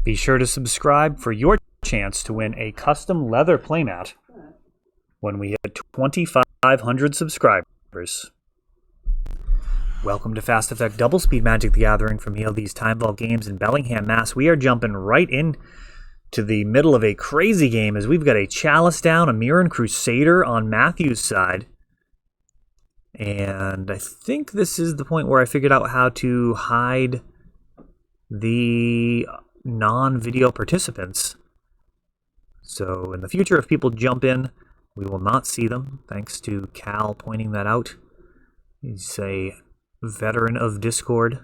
Be sure to subscribe for your chance to win a custom leather playmat when we hit 2,500 subscribers. Welcome to Fast Effect Double Speed Magic the Gathering from ELD's Time Vault Games in Bellingham, Mass. We are jumping right in to the middle of a crazy game as we've got a Chalice down, a Mirror and Crusader on Matthew's side. And I think this is the point where I figured out how to hide the non-video participants. So in the future, if people jump in, we will not see them, thanks to Cal pointing that out. He's a veteran of Discord.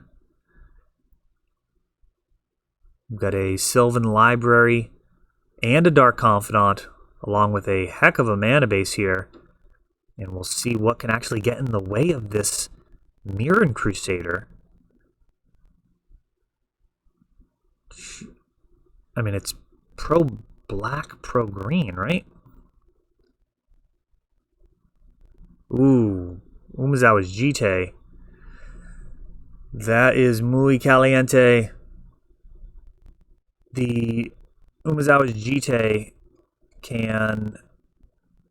We've got a Sylvan Library and a Dark Confidant, along with a heck of a mana base here. And we'll see what can actually get in the way of this Mirror and Crusader. I mean, it's pro-black, pro-green, right? Ooh, Umezawa's Jite. That is muy caliente. The Umezawa's Jite can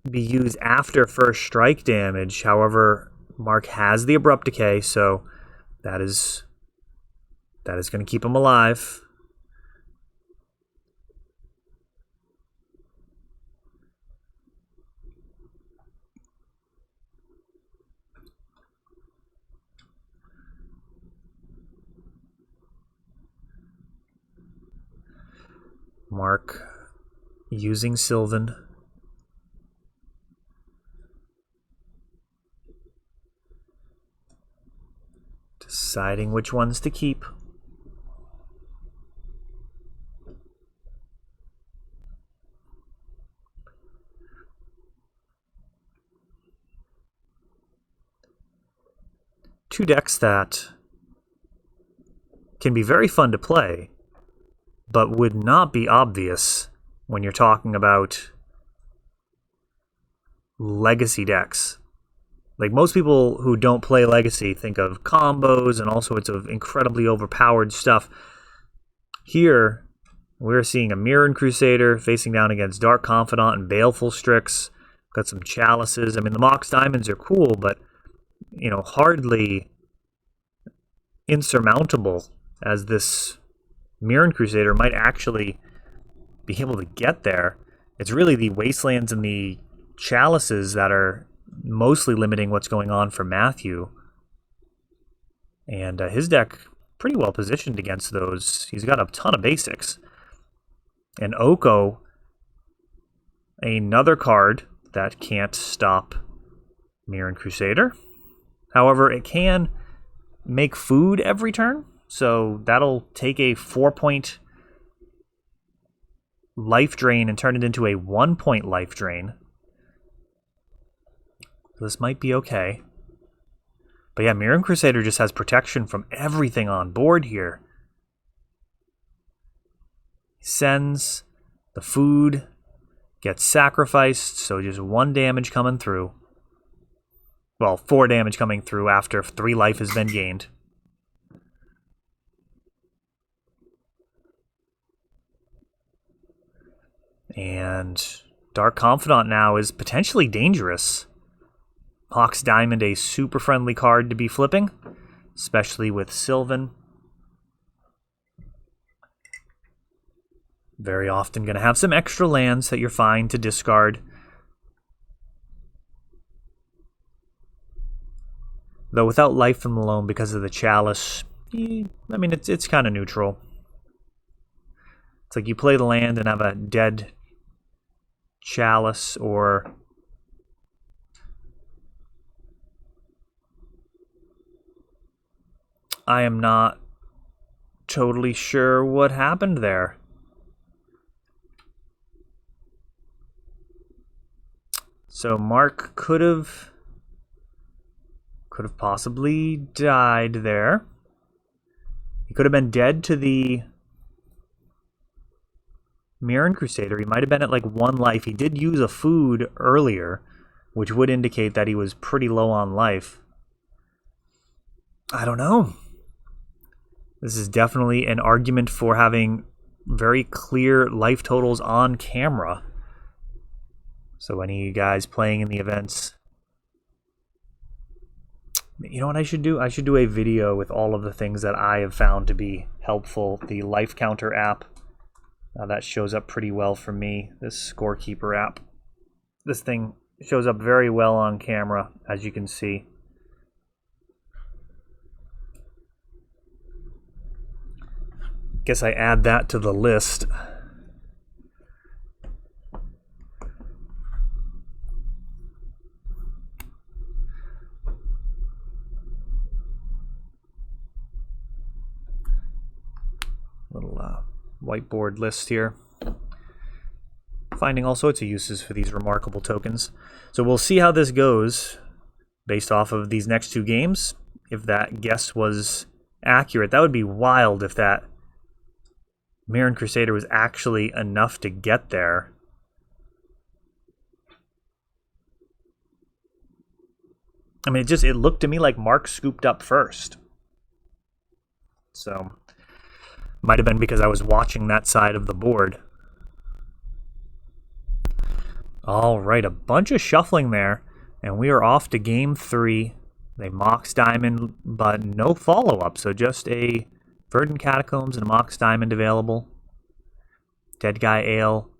be used after first strike damage. However, Mark has the Abrupt Decay, so that is going to keep him alive. Mark using Sylvan. Deciding which ones to keep. Two decks that can be very fun to play, but would not be obvious when you're talking about legacy decks. Like, most people who don't play Legacy think of combos and all sorts of incredibly overpowered stuff. Here, we're seeing a Mirror and Crusader facing down against Dark Confidant and Baleful Strix. Got some Chalices. I mean, the Mox Diamonds are cool, but, you know, hardly insurmountable as this Mirror and Crusader might actually be able to get there. It's really the Wastelands and the Chalices that are mostly limiting what's going on for Matthew. And his deck pretty well positioned against those. He's got a ton of basics. And Oko, another card that can't stop Mirror and Crusader. However, it can make food every turn. So that'll take a 4-point life drain and turn it into a 1-point life drain. This might be okay. But yeah, Mirror and Crusader just has protection from everything on board here. He sends the food, gets sacrificed, so just 1 damage coming through. Well, 4 damage coming through after 3 life has been gained. And Dark Confidant now is potentially dangerous. Mox Diamond, a super friendly card to be flipping, especially with Sylvan. Very often going to have some extra lands that you're fine to discard. Though without life from Loam because of the Chalice, I mean, it's kind of neutral. It's like you play the land and have a dead Chalice, or I am not totally sure what happened there. So Mark could have possibly died there. He could have been dead to the Mirror and Crusader. He might have been at like 1 life. He did use a food earlier, which would indicate that he was pretty low on life. I don't know. This is definitely an argument for having very clear life totals on camera. So any of you guys playing in the events, you know what I should do? I should do a video with all of the things that I have found to be helpful. The life counter app, that shows up pretty well for me. This scorekeeper app, this thing shows up very well on camera, as you can see. Guess I add that to the list. Little whiteboard list here. Finding all sorts of uses for these remarkable tokens. So we'll see how this goes based off of these next two games. If that guess was accurate, that would be wild if that Mirren Crusader was actually enough to get there. I mean, it looked to me like Mark scooped up first. So, might have been because I was watching that side of the board. All right, a bunch of shuffling there, and we are off to game 3. They Mox Diamond, but no follow-up, so just a Verdant Catacombs and a Mox Diamond available. Dead Guy Ale,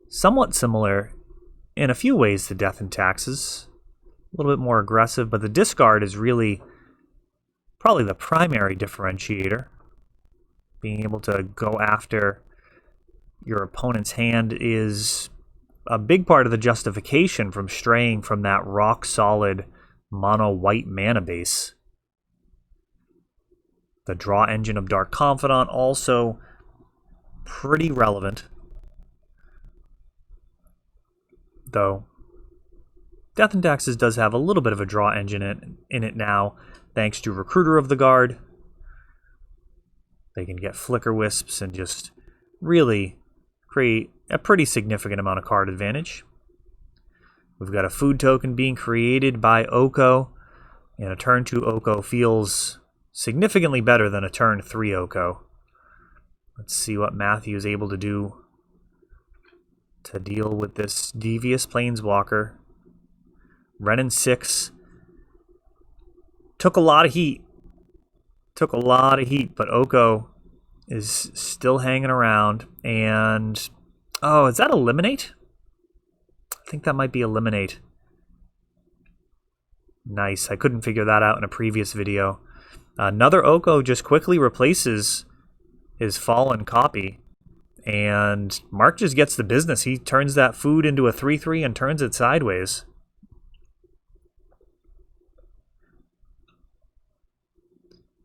somewhat similar in a few ways to Death and Taxes. A little bit more aggressive, but the discard is really probably the primary differentiator. Being able to go after your opponent's hand is a big part of the justification from straying from that rock-solid mono-white mana base. The draw engine of Dark Confidant also pretty relevant. Though Death and Taxes does have a little bit of a draw engine in it now, thanks to Recruiter of the Guard. They can get Flicker Wisps and just really create a pretty significant amount of card advantage. We've got a food token being created by Oko, and a turn 2 Oko feels significantly better than a turn 3 Oko. Let's see what Matthew is able to do to deal with this devious Planeswalker. Renin 6 took a lot of heat. But Oko is still hanging around. And, oh, is that Eliminate? I think that might be Eliminate. Nice. I couldn't figure that out in a previous video. Another Oko just quickly replaces his fallen copy. And Mark just gets the business. He turns that food into a 3/3 and turns it sideways.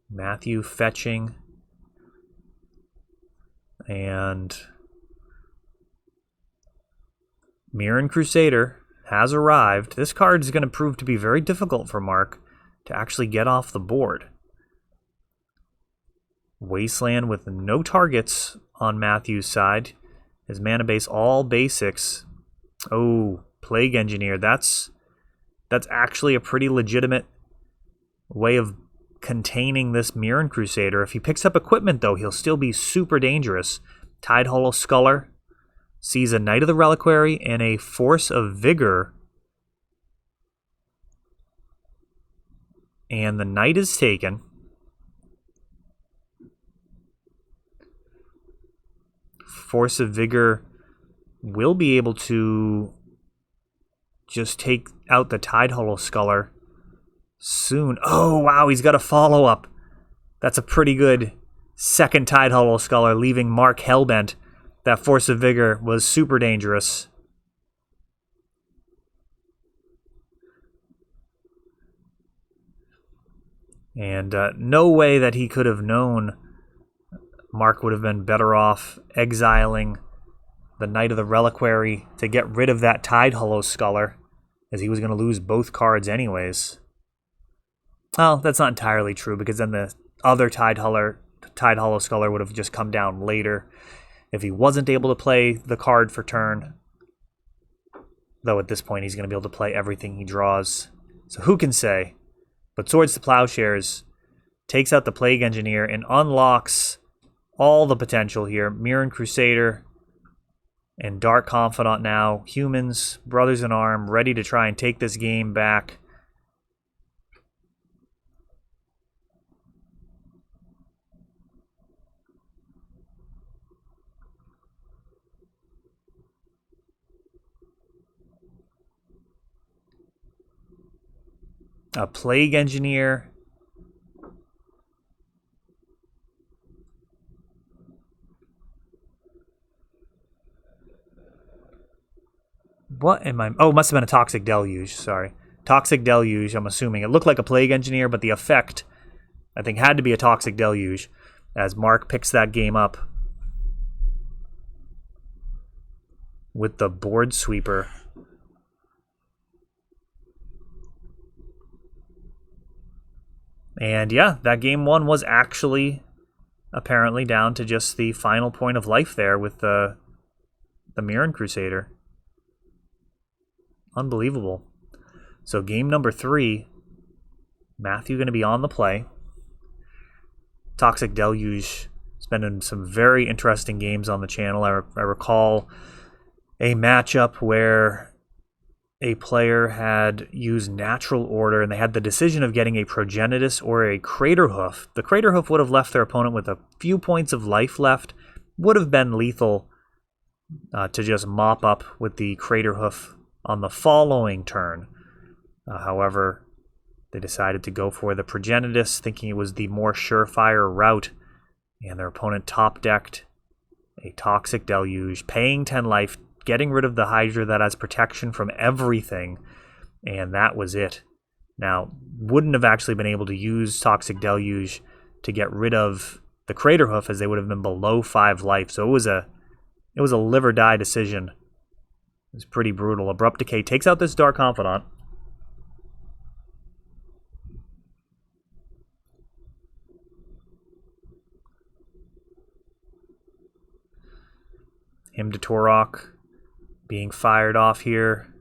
Matthew fetching. And Mirren Crusader has arrived. This card is going to prove to be very difficult for Mark to actually get off the board. Wasteland with no targets on Matthew's side. His mana base all basics. Oh, Plague Engineer. That's actually a pretty legitimate way of containing this Mirren Crusader. If he picks up equipment, though, he'll still be super dangerous. Tidehollow Sculler sees a Knight of the Reliquary and a Force of Vigor. And the Knight is taken. Force of Vigor will be able to just take out the Tidehollow Sculler soon. Oh, wow, he's got a follow-up. That's a pretty good second Tidehollow Sculler, leaving Mark hellbent. That Force of Vigor was super dangerous. And no way that he could have known Mark would have been better off exiling the Knight of the Reliquary to get rid of that Tidehollow Sculler, as he was going to lose both cards anyways. Well, that's not entirely true, because then the other Tidehollow Sculler would have just come down later if he wasn't able to play the card for turn. Though at this point he's going to be able to play everything he draws. So who can say? But Swords to Plowshares takes out the Plague Engineer and unlocks all the potential here. Mirren Crusader and Dark Confidant now. Humans, brothers in arm, ready to try and take this game back. A Plague Engineer. What am I... Oh, it must have been a Toxic Deluge, sorry. Toxic Deluge, I'm assuming. It looked like a Plague Engineer, but the effect, I think, had to be a Toxic Deluge, as Mark picks that game up with the Board Sweeper. And yeah, that game one was actually apparently down to just the final point of life there with the Mirren Crusader. Unbelievable. So game number 3, Matthew going to be on the play. Toxic Deluge has been in some very interesting games on the channel. I recall a matchup where a player had used Natural Order and they had the decision of getting a Progenitus or a Crater Hoof. The Crater Hoof would have left their opponent with a few points of life left. Would have been lethal to just mop up with the Crater Hoof on the following turn. However, they decided to go for the Progenitus, thinking it was the more surefire route, and their opponent top-decked a Toxic Deluge, paying 10 life, getting rid of the Hydra that has protection from everything, and that was it. Now, wouldn't have actually been able to use Toxic Deluge to get rid of the Crater Hoof, as they would have been below 5 life, so it was a live or die decision. It was pretty brutal. Abrupt Decay takes out this Dark Confidant. Hymn to Torok being fired off here.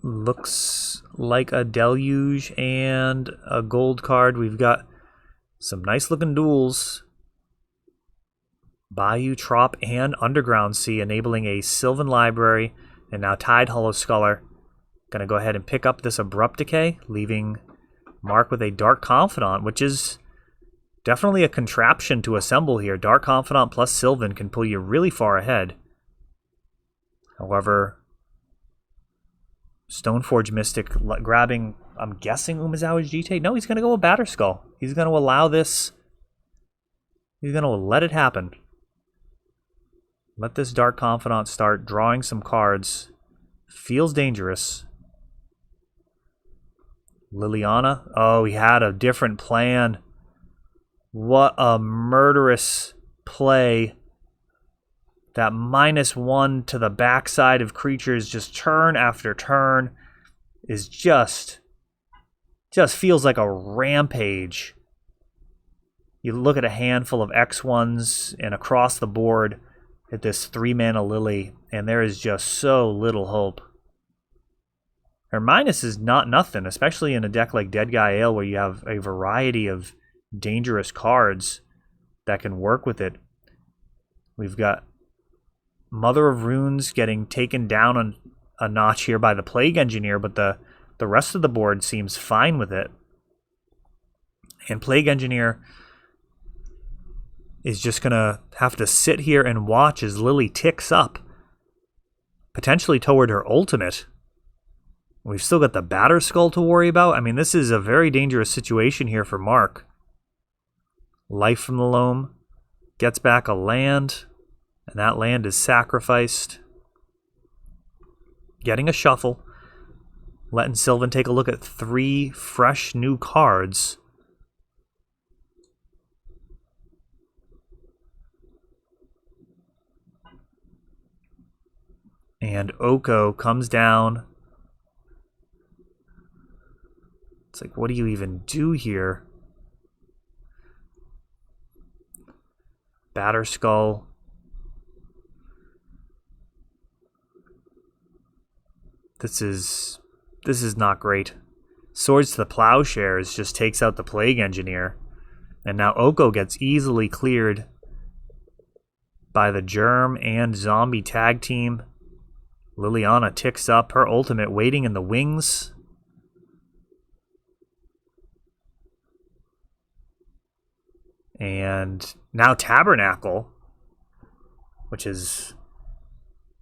Looks like a Deluge and a gold card. We've got some nice looking duels. Bayou, Trop, and Underground Sea, enabling a Sylvan Library, and now Tide Hollow Scholar. Gonna go ahead and pick up this Abrupt Decay, leaving Mark with a Dark Confidant, which is definitely a contraption to assemble here. Dark Confidant plus Sylvan can pull you really far ahead. However, Stoneforge Mystic grabbing, I'm guessing, Umezawa's Jite? No, he's going to go with Batterskull. He's going to allow this. He's going to let it happen. Let this Dark Confidant start drawing some cards. Feels dangerous. Liliana. Oh, he had a different plan. What a murderous play. That -1 to the backside of creatures just turn after turn is just feels like a rampage. You look at a handful of X1s and across the board at this 3-mana Lily, and there is just so little hope. Her minus is not nothing, especially in a deck like Dead Guy Ale where you have a variety of dangerous cards that can work with it. We've got Mother of Runes getting taken down a notch here by the Plague Engineer, but the rest of the board seems fine with it. And Plague Engineer is just going to have to sit here and watch as Lily ticks up, potentially toward her ultimate. We've still got the Batterskull to worry about. I mean, this is a very dangerous situation here for Mark. Life from the Loam gets back a land, and that land is sacrificed. Getting a shuffle, letting Sylvan take a look at 3 fresh new cards. And Oko comes down. It's like, what do you even do here? Batterskull. This is this is not great. Swords to the Plowshares just takes out the Plague Engineer. And now Oko gets easily cleared by the Germ and Zombie tag team. Liliana ticks up her ultimate, waiting in the wings. And now Tabernacle, which is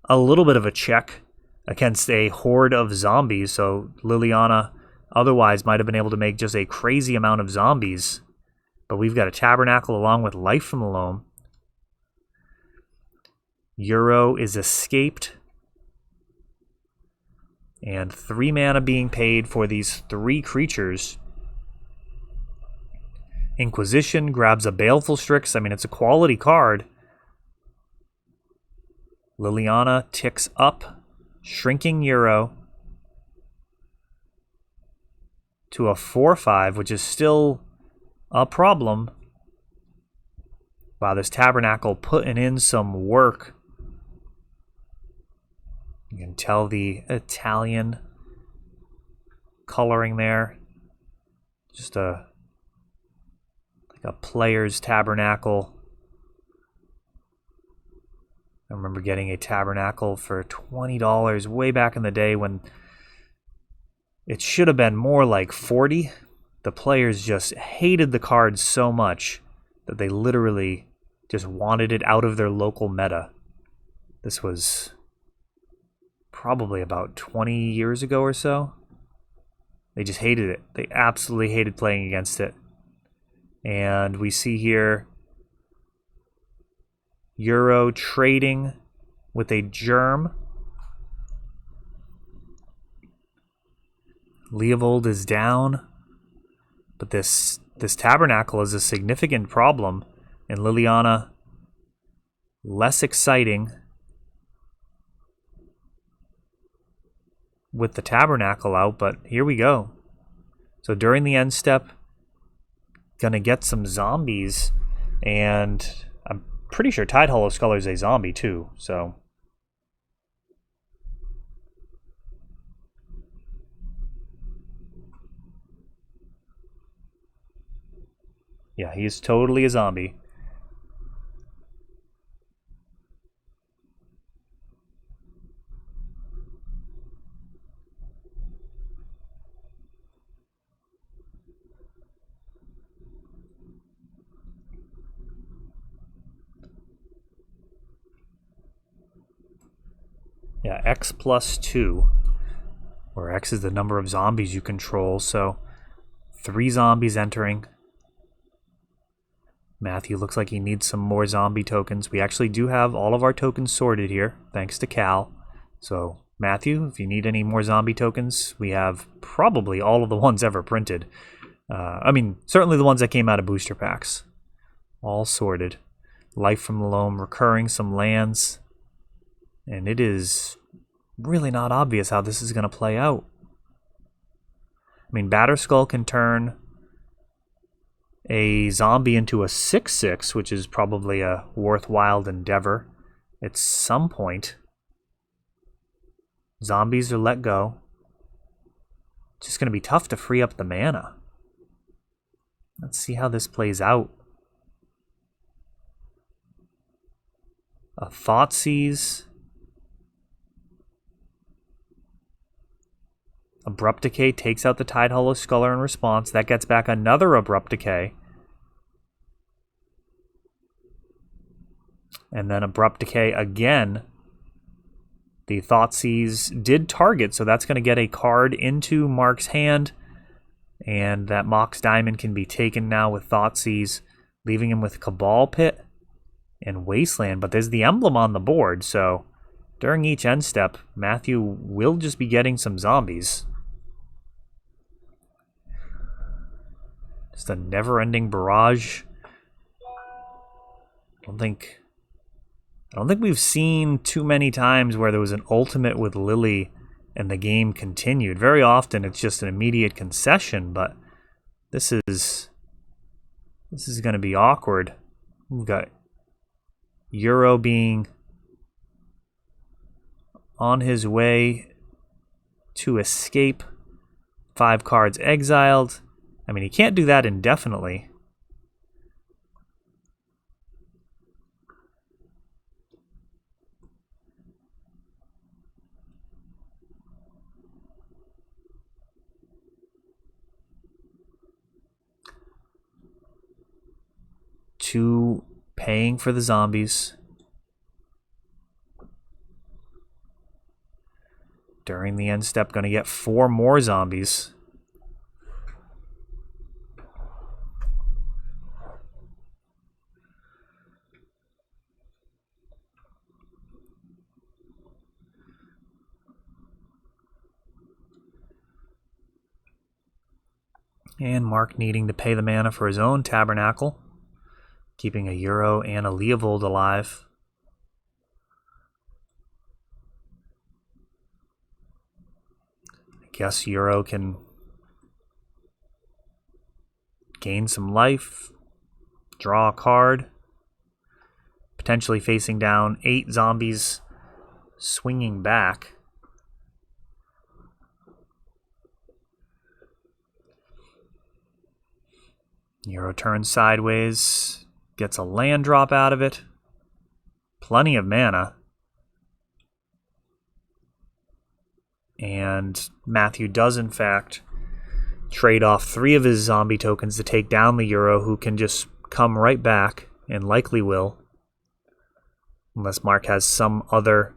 a little bit of a check against a horde of zombies. So Liliana otherwise might have been able to make just a crazy amount of zombies. But we've got a Tabernacle along with Life from the Loam. Euro is escaped. And 3 mana being paid for these 3 creatures. Inquisition grabs a Baleful Strix. I mean, it's a quality card. Liliana ticks up, shrinking Euro to a 4/5, which is still a problem. Wow, this Tabernacle putting in some work. You can tell the Italian coloring there. Just like a player's Tabernacle. I remember getting a Tabernacle for $20 way back in the day when it should have been more like $40. The players just hated the card so much that they literally just wanted it out of their local meta. This was probably about 20 years ago or so. They just hated it. They absolutely hated playing against it. And we see here Euro trading with a Germ. Leovold is down. But this Tabernacle is a significant problem. And Liliana, less exciting with the Tabernacle out. But here we go. So during the end step, gonna get some zombies. And I'm pretty sure Tide Hollow Sculler is a zombie too, so. Yeah, he's totally a zombie. Yeah, X plus 2, where X is the number of zombies you control, so 3 zombies entering. Matthew looks like he needs some more zombie tokens. We actually do have all of our tokens sorted here, thanks to Cal. So, Matthew, if you need any more zombie tokens, we have probably all of the ones ever printed. I mean, certainly the ones that came out of booster packs. All sorted. Life from the Loam, recurring some lands. And it is really not obvious how this is going to play out. I mean, Batterskull can turn a zombie into a 6/6, which is probably a worthwhile endeavor at some point. Zombies are let go. It's just going to be tough to free up the mana. Let's see how this plays out. A Thoughtseize. Abrupt Decay takes out the Tide Hollow Sculler in response. That gets back another Abrupt Decay. And then Abrupt Decay again. The Thoughtseize did target, so that's going to get a card into Mark's hand. And that Mox Diamond can be taken now with Thoughtseize, leaving him with Cabal Pit and Wasteland. But there's the emblem on the board, so during each end step, Matthew will just be getting some zombies. Just a never-ending barrage. I don't think we've seen too many times where there was an ultimate with Lily and the game continued. Very often it's just an immediate concession, but this is going to be awkward. We've got Euro being on his way to escape 5 cards exiled. I mean, he can't do that indefinitely. Two paying for the zombies. During the end step, going to get 4 more zombies. And Mark needing to pay the mana for his own Tabernacle, keeping a Euro and a Leovold alive. I guess Euro can gain some life, draw a card, potentially facing down 8 zombies, swinging back. Euro turns sideways, gets a land drop out of it. Plenty of mana. And Matthew does, in fact, trade off 3 of his zombie tokens to take down the Euro, who can just come right back, and likely will. Unless Mark has some other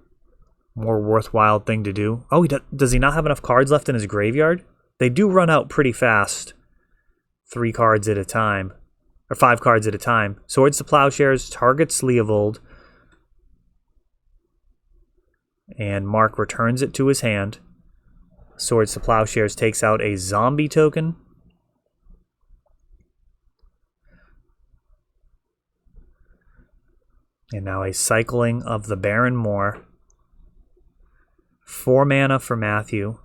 more worthwhile thing to do. Oh, does he not have enough cards left in his graveyard? They do run out pretty fast. 3 cards at a time, or 5 cards at a time. Swords to Plowshares targets Leovold, and Mark returns it to his hand. Swords to Plowshares takes out a zombie token. And now a cycling of the Baron Moor. 4 mana for Matthew.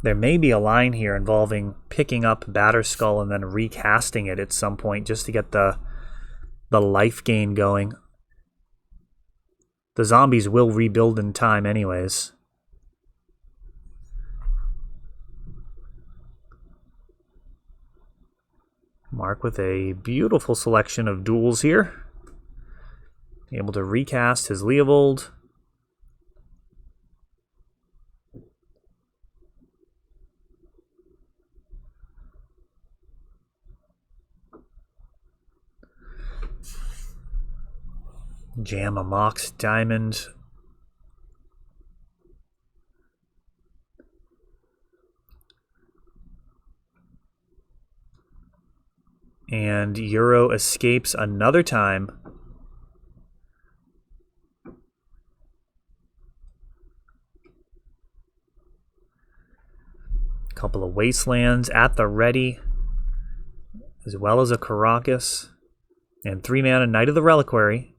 There may be a line here involving picking up Batterskull and then recasting it at some point just to get the life gain going. The zombies will rebuild in time anyways. Mark with a beautiful selection of duels here. Able to recast his Leovold. Jam a Mox Diamond. And Euro escapes another time. A couple of Wastelands at the ready, as well as a Caracas. And 3 mana Knight of the Reliquary,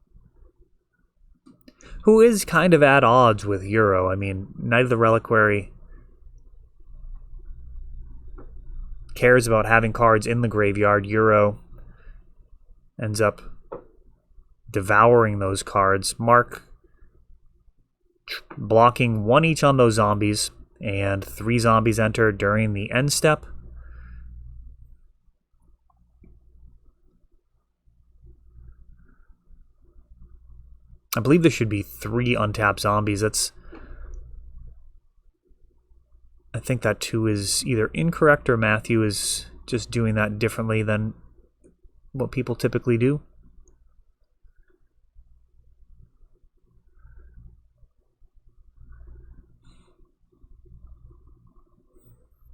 who is kind of at odds with Euro. I mean, Knight of the Reliquary cares about having cards in the graveyard. Euro ends up devouring those cards. Mark blocking 1 each on those zombies, and 3 zombies enter during the end step. I believe there should be 3 untapped zombies. I think that 2 is either incorrect or Matthew is just doing that differently than what people typically do.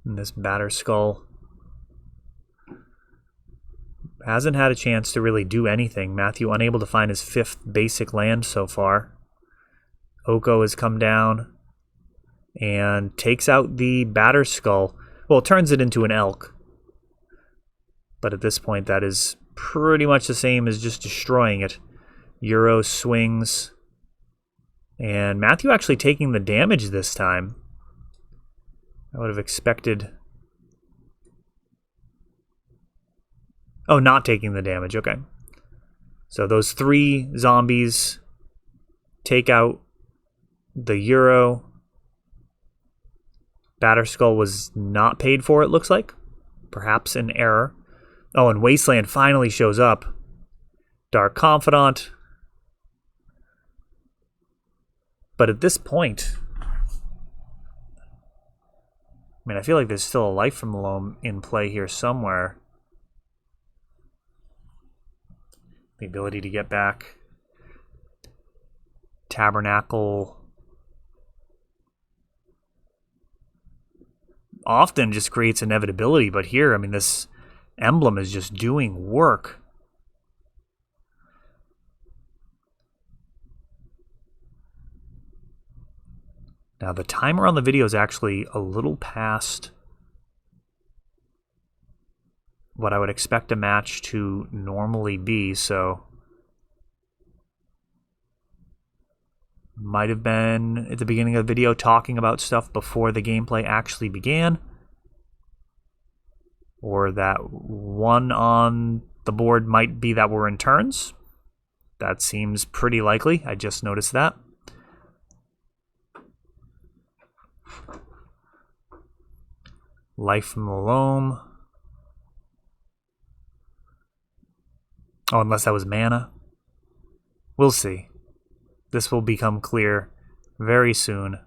And this Batterskull hasn't had a chance to really do anything. Matthew unable to find his 5th basic land so far. Oko has come down and takes out the Batterskull. Well, it turns it into an elk. But at this point, that is pretty much the same as just destroying it. Euro swings. And Matthew actually taking the damage this time. I would have expected... Oh, not taking the damage, okay. So those 3 zombies take out the Euro. Batterskull was not paid for, it looks like. Perhaps an error. Oh, and Wasteland finally shows up. Dark Confidant. But at this point, I mean, I feel like there's still a Life from the Loam in play here somewhere. The ability to get back Tabernacle often just creates inevitability, but here, I mean, this emblem is just doing work. Now, the timer on the video is actually a little past what I would expect a match to normally be, so might have been at the beginning of the video talking about stuff before the gameplay actually began, or that one on the board might be that we're in turns. That seems pretty likely. I just noticed that. Life from the Loam. Oh, unless that was mana. We'll see. This will become clear very soon.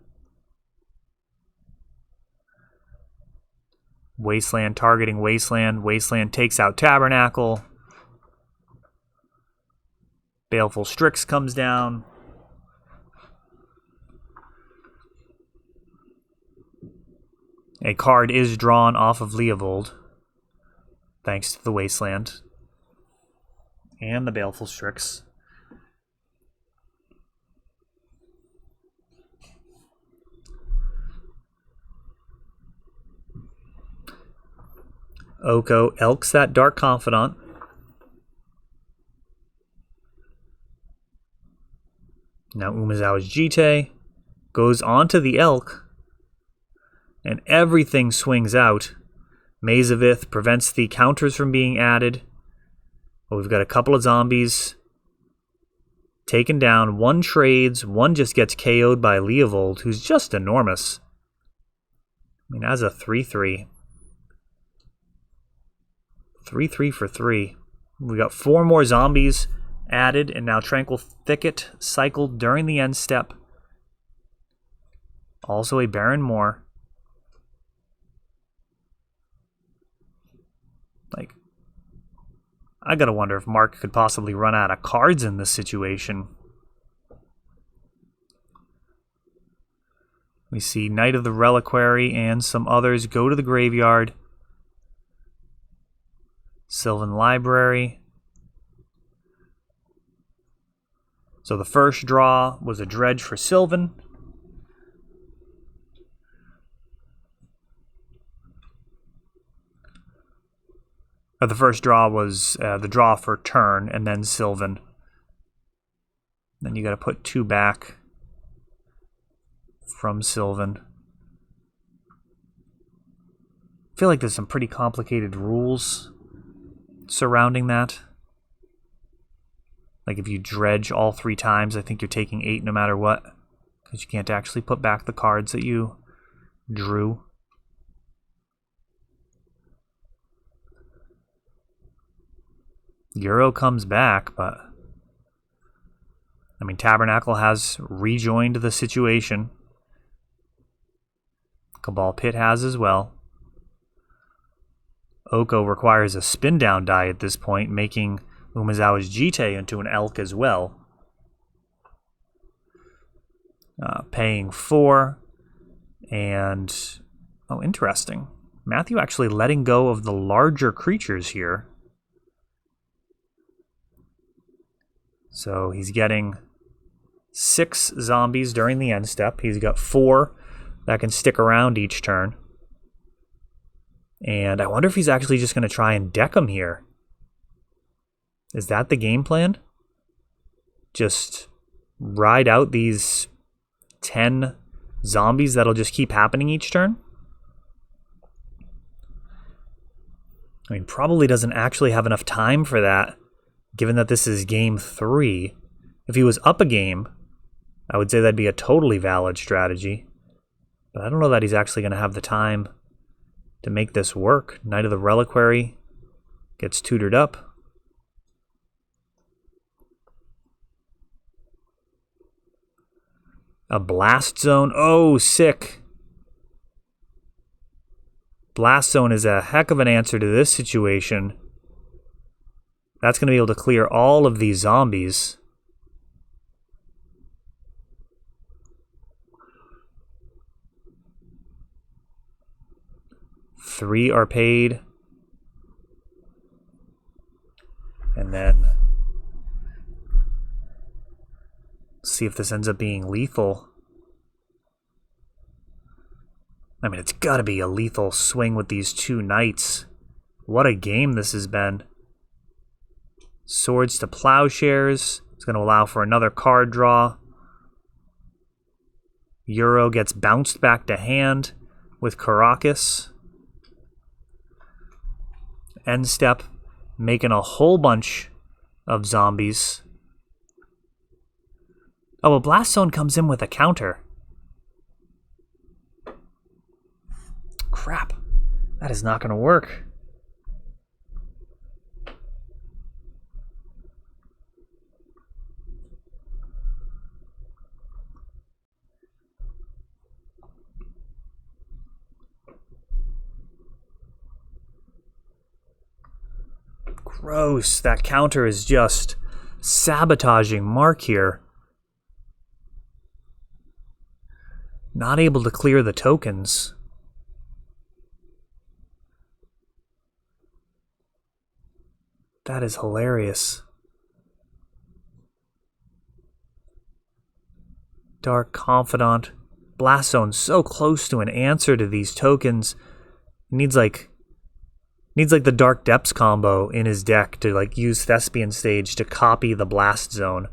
Wasteland targeting Wasteland. Wasteland takes out Tabernacle. Baleful Strix comes down. A card is drawn off of Leovold, thanks to the Wasteland and the Baleful Strix. Oko elks that Dark Confidant. Now Umezawa's Jite goes onto the elk, and everything swings out. Maze of Ith prevents the counters from being added. But we've got a couple of zombies taken down. One trades, one just gets KO'd by Leovold, who's just enormous. I mean, as a 3-3. 3-3 for 3. We got 4 more zombies added, and now Tranquil Thicket cycled during the end step. Also a Baron Moor. Like, I gotta wonder if Mark could possibly run out of cards in this situation. We see Knight of the Reliquary and some others go to the graveyard. Sylvan Library. So the first draw was a dredge for Sylvan. Or the first draw was the draw for turn, and then Sylvan. Then you got to put 2 back from Sylvan. I feel like there's some pretty complicated rules surrounding that. Like if you dredge all 3 times, I think you're taking 8 no matter what, because you can't actually put back the cards that you drew. Euro comes back, but I mean, Tabernacle has rejoined the situation. Cabal Pit has as well. Oko requires a spin down die at this point, making Umezawa's Jite into an elk as well. Paying 4. And, oh, interesting. Matthew actually letting go of the larger creatures here. So he's getting 6 zombies during the end step. He's got 4 that can stick around each turn. And I wonder if he's actually just going to try and deck them here. Is that the game plan? Just ride out these 10 zombies that'll just keep happening each turn? I mean, probably doesn't actually have enough time for that, given that this is game 3. If he was up a game, I would say that'd be a totally valid strategy. But I don't know that he's actually going to have the time to make this work. Knight of the Reliquary gets tutored up. A Blast Zone. Oh, sick. Blast Zone is a heck of an answer to this situation. That's going to be able to clear all of these zombies. Three are paid. And then see if this ends up being lethal. I mean, it's got to be a lethal swing with these two knights. What a game this has been. Swords to Plowshares. It's going to allow for another card draw. Euro gets bounced back to hand with Caracas. End step, making a whole bunch of zombies. Oh, well, Blast Zone comes in with a counter. Crap. That is not going to work. Gross. That counter is just sabotaging Mark here. Not able to clear the tokens. That is hilarious. Dark Confidant. Blast Zone so close to an answer to these tokens. Needs like the Dark Depths combo in his deck to like use Thespian Stage to copy the Blast Zone.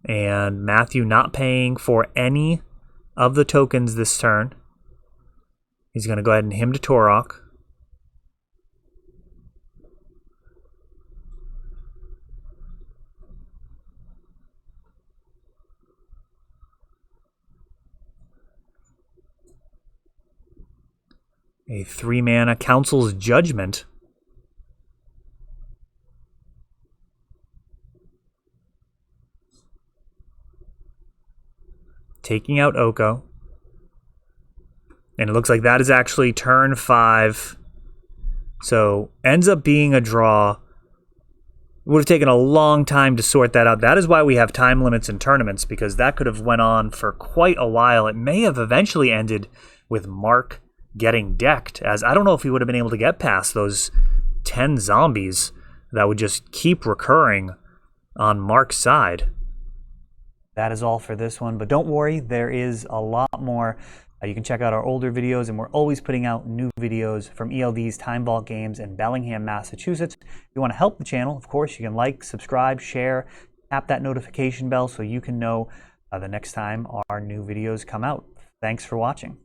And Matthew not paying for any of the tokens this turn. He's going to go ahead and hymn to Torok. A 3-mana Council's Judgment. Taking out Oko. And it looks like that is actually turn 5. So ends up being a draw. It would have taken a long time to sort that out. That is why we have time limits in tournaments, because that could have went on for quite a while. It may have eventually ended with Mark getting decked, as I don't know if he would have been able to get past those 10 zombies that would just keep recurring on Mark's side. That is all for this one, but don't worry, there is a lot more. You can check out our older videos, and we're always putting out new videos from ELD's Time Vault Games in Bellingham, Massachusetts. If you want to help the channel, of course, you can like, subscribe, share, tap that notification bell so you can know the next time our new videos come out. Thanks for watching.